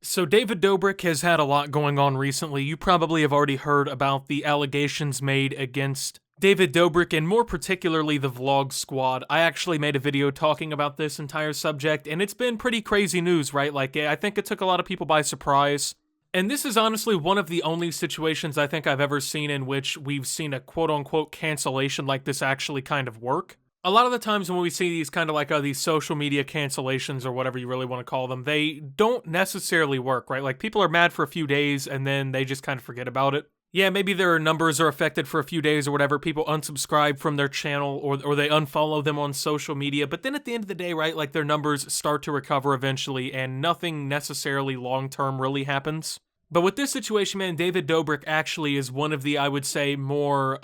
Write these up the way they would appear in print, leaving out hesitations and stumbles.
So David Dobrik has had a lot going on recently. You probably have already heard about the allegations made against David Dobrik and more particularly the Vlog Squad. I actually made a video talking about this entire subject and it's been pretty crazy news, right? Like, I think it took a lot of people by surprise. And this is honestly one of the only situations I think I've ever seen in which we've seen a quote-unquote cancellation like this actually kind of work. A lot of the times when we see these kind of like these social media cancellations or whatever you really want to call them, they don't necessarily work, right? Like people are mad for a few days and then they just kind of forget about it. Yeah, maybe their numbers are affected for a few days or whatever. People unsubscribe from their channel or they unfollow them on social media. But then at the end of the day, right, like their numbers start to recover eventually and nothing necessarily long-term really happens. But with this situation, man, David Dobrik actually is one of the, I would say, more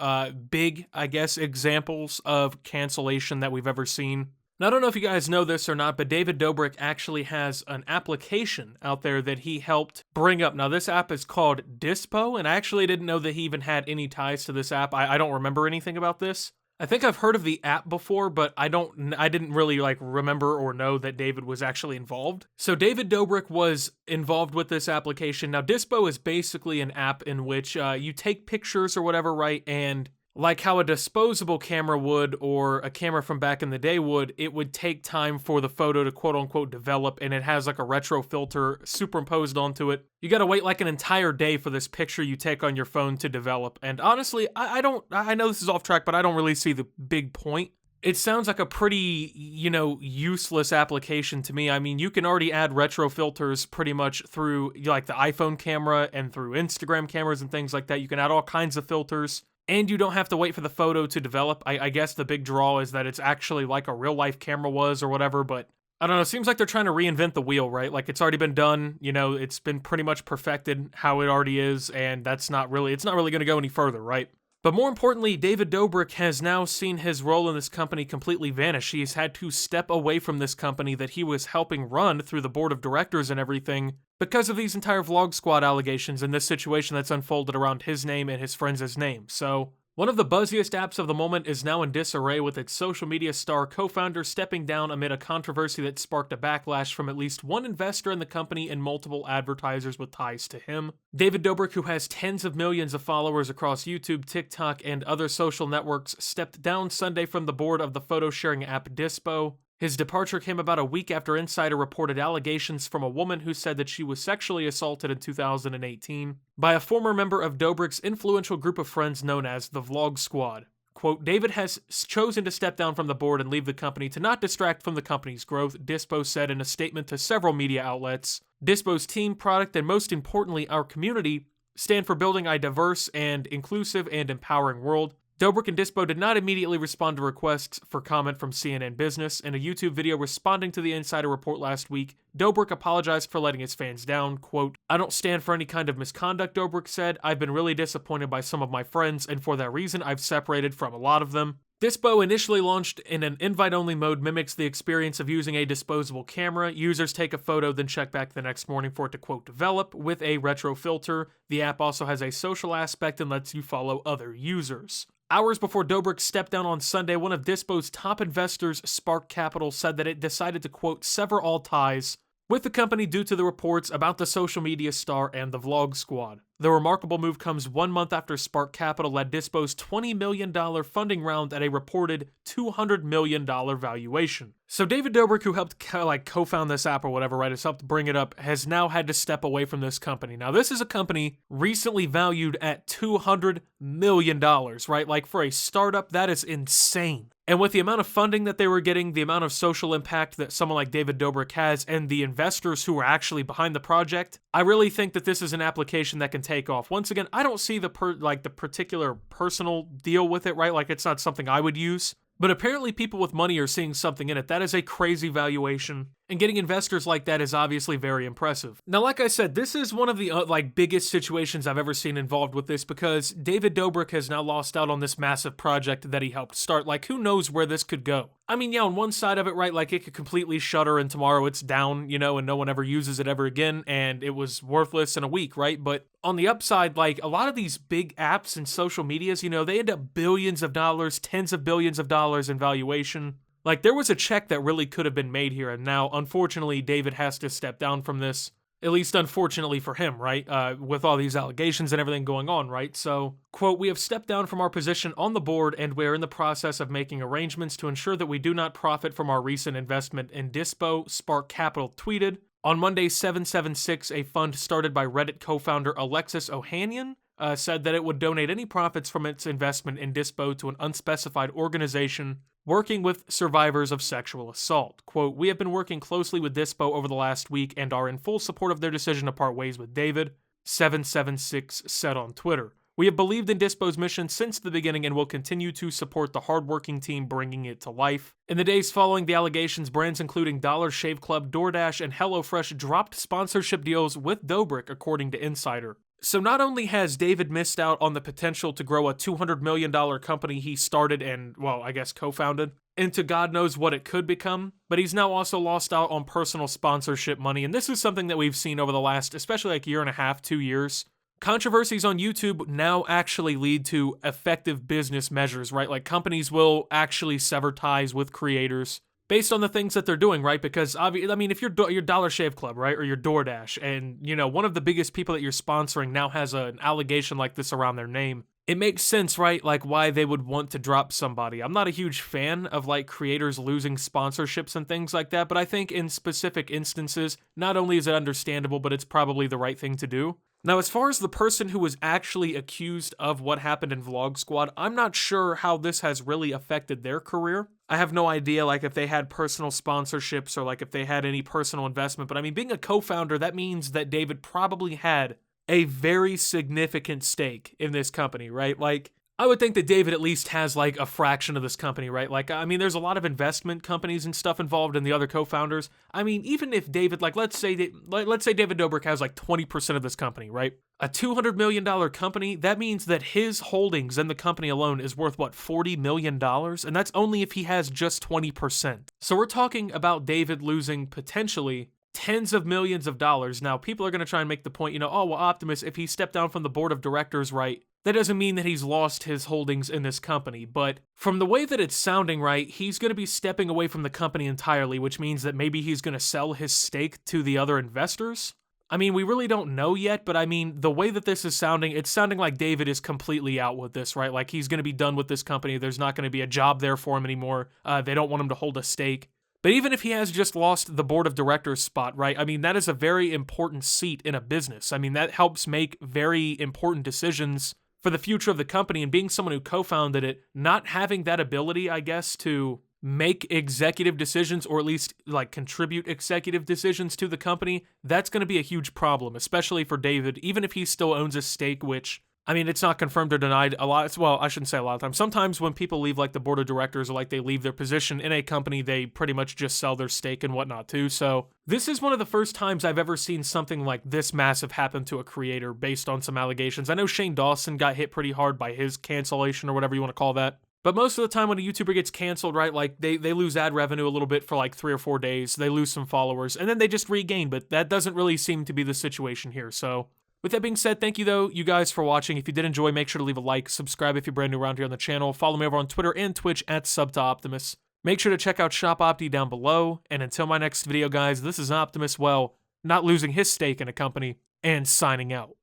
big, I guess, examples of cancellation that we've ever seen. Now, I don't know if you guys know this or not, but David Dobrik actually has an application out there that he helped bring up. Now, this app is called Dispo, and I actually didn't know that he even had any ties to this app. I don't remember anything about this. I think I've heard of the app before, but I didn't really remember or know that David was actually involved. So David Dobrik was involved with this application. Now Dispo is basically an app in which you take pictures or whatever, right? And like how a disposable camera would or a camera from back in the day would, it would take time for the photo to quote unquote develop, and it has like a retro filter superimposed onto it. You gotta wait like an entire day for this picture you take on your phone to develop. And honestly, I know this is off track, but I don't really see the big point. It sounds like a pretty, useless application to me. I mean, you can already add retro filters pretty much through like the iPhone camera and through Instagram cameras and things like that. You can add all kinds of filters. And you don't have to wait for the photo to develop. I guess the big draw is that it's actually like a real-life camera was or whatever, but I don't know, it seems like they're trying to reinvent the wheel, right? Like, it's already been done, it's been pretty much perfected how it already is, and it's not really going to go any further, right? But more importantly, David Dobrik has now seen his role in this company completely vanish. He's had to step away from this company that he was helping run through the board of directors and everything because of these entire Vlog Squad allegations and this situation that's unfolded around his name and his friends' name. So, one of the buzziest apps of the moment is now in disarray with its social media star co-founder stepping down amid a controversy that sparked a backlash from at least one investor in the company and multiple advertisers with ties to him. David Dobrik, who has tens of millions of followers across YouTube, TikTok, and other social networks, stepped down Sunday from the board of the photo-sharing app Dispo. His departure came about a week after Insider reported allegations from a woman who said that she was sexually assaulted in 2018 by a former member of Dobrik's influential group of friends known as the Vlog Squad. Quote, David has chosen to step down from the board and leave the company to not distract from the company's growth, Dispo said in a statement to several media outlets. Dispo's team, product, and most importantly, our community stand for building a diverse and inclusive and empowering world. Dobrik and Dispo did not immediately respond to requests for comment from CNN Business. In a YouTube video responding to the Insider report last week, Dobrik apologized for letting his fans down. Quote, I don't stand for any kind of misconduct, Dobrik said. I've been really disappointed by some of my friends, and for that reason, I've separated from a lot of them. Dispo, initially launched in an invite-only mode, mimics the experience of using a disposable camera. Users take a photo, then check back the next morning for it to, quote, develop with a retro filter. The app also has a social aspect and lets you follow other users. Hours before Dobrik stepped down on Sunday, one of Dispo's top investors, Spark Capital, said that it decided to, quote, sever all ties with the company due to the reports about the social media star and the Vlog Squad. The remarkable move comes 1 month after Spark Capital led Dispo's $20 million funding round at a reported $200 million valuation. So David Dobrik, who helped co-found this app or whatever, right, has helped bring it up, has now had to step away from this company. Now, this is a company recently valued at $200 million, right? Like, for a startup, that is insane. And with the amount of funding that they were getting, the amount of social impact that someone like David Dobrik has, and the investors who are actually behind the project, I really think that this is an application that can take off. Once again, I don't see the particular personal deal with it, right? Like, it's not something I would use. But apparently people with money are seeing something in it. That is a crazy valuation. And getting investors like that is obviously very impressive. Now, like I said, this is one of the biggest situations I've ever seen involved with this because David Dobrik has now lost out on this massive project that he helped start. Like, who knows where this could go? I mean, yeah, on one side of it, right, like it could completely shutter and tomorrow it's down, and no one ever uses it ever again and it was worthless in a week, right? But on the upside, like a lot of these big apps and social medias, they end up billions of dollars, tens of billions of dollars in valuation. Like, there was a check that really could have been made here, and now, unfortunately, David has to step down from this. At least unfortunately for him, right? With all these allegations and everything going on, right? So, quote, "We have stepped down from our position on the board and we're in the process of making arrangements to ensure that we do not profit from our recent investment in Dispo," Spark Capital tweeted. On Monday, 776, a fund started by Reddit co-founder Alexis Ohanian, said that it would donate any profits from its investment in Dispo to an unspecified organization working with survivors of sexual assault. Quote, "We have been working closely with Dispo over the last week and are in full support of their decision to part ways with David," 776 said on Twitter. "We have believed in Dispo's mission since the beginning and will continue to support the hardworking team bringing it to life." In the days following the allegations, brands including Dollar Shave Club, DoorDash, and HelloFresh dropped sponsorship deals with Dobrik, according to Insider. So not only has David missed out on the potential to grow a $200 million company he started and, well, I guess co-founded, into God knows what it could become, but he's now also lost out on personal sponsorship money, and this is something that we've seen over the last, especially like year and a half, 2 years. Controversies on YouTube now actually lead to effective business measures, right? Like companies will actually sever ties with creators based on the things that they're doing, right? Because obviously, I mean, if you're your Dollar Shave Club, right, or your DoorDash, and you know one of the biggest people that you're sponsoring now has an allegation like this around their name, it makes sense, right? Like why they would want to drop somebody. I'm not a huge fan of like creators losing sponsorships and things like that, but I think in specific instances, not only is it understandable, but it's probably the right thing to do. Now, as far as the person who was actually accused of what happened in Vlog Squad, I'm not sure how this has really affected their career. I have no idea, like, if they had personal sponsorships or, like, if they had any personal investment. But, I mean, being a co-founder, that means that David probably had a very significant stake in this company, right? Like, I would think that David at least has, like, a fraction of this company, right? Like, I mean, there's a lot of investment companies and stuff involved in the other co-founders. I mean, even if David, like, let's say David Dobrik has, like, 20% of this company, right? A $200 million company, that means that his holdings in the company alone is worth, what, $40 million? And that's only if he has just 20%. So we're talking about David losing potentially tens of millions of dollars. Now, people are going to try and make the point, you know, oh, well, Optimus, if he stepped down from the board of directors, right, that doesn't mean that he's lost his holdings in this company. But from the way that it's sounding, right, he's going to be stepping away from the company entirely, which means that maybe he's going to sell his stake to the other investors. I mean, we really don't know yet, but I mean, the way that this is sounding, it's sounding like David is completely out with this, right? Like he's going to be done with this company. There's not going to be a job there for him anymore. They don't want him to hold a stake. But even if he has just lost the board of directors spot, right? I mean, that is a very important seat in a business. I mean, that helps make very important decisions for the future of the company, and being someone who co-founded it, not having that ability, I guess, to make executive decisions or at least like contribute executive decisions to the company, that's going to be a huge problem, especially for David, even if he still owns a stake, which, I mean, it's not confirmed or denied a lot. Well, I shouldn't say a lot of times. Sometimes when people leave like the board of directors or like they leave their position in a company, they pretty much just sell their stake and whatnot too. So this is one of the first times I've ever seen something like this massive happen to a creator based on some allegations. I know Shane Dawson got hit pretty hard by his cancellation or whatever you want to call that. But most of the time when a YouTuber gets canceled, right, like they lose ad revenue a little bit for like 3 or 4 days, they lose some followers, and then they just regain, but that doesn't really seem to be the situation here. So with that being said, thank you though, you guys, for watching. If you did enjoy, make sure to leave a like, subscribe if you're brand new around here on the channel, follow me over on Twitter and Twitch at @SubToOptimus. Make sure to check out Shop Opti down below, and until my next video, guys, this is Optimus, well, not losing his stake in a company, and signing out.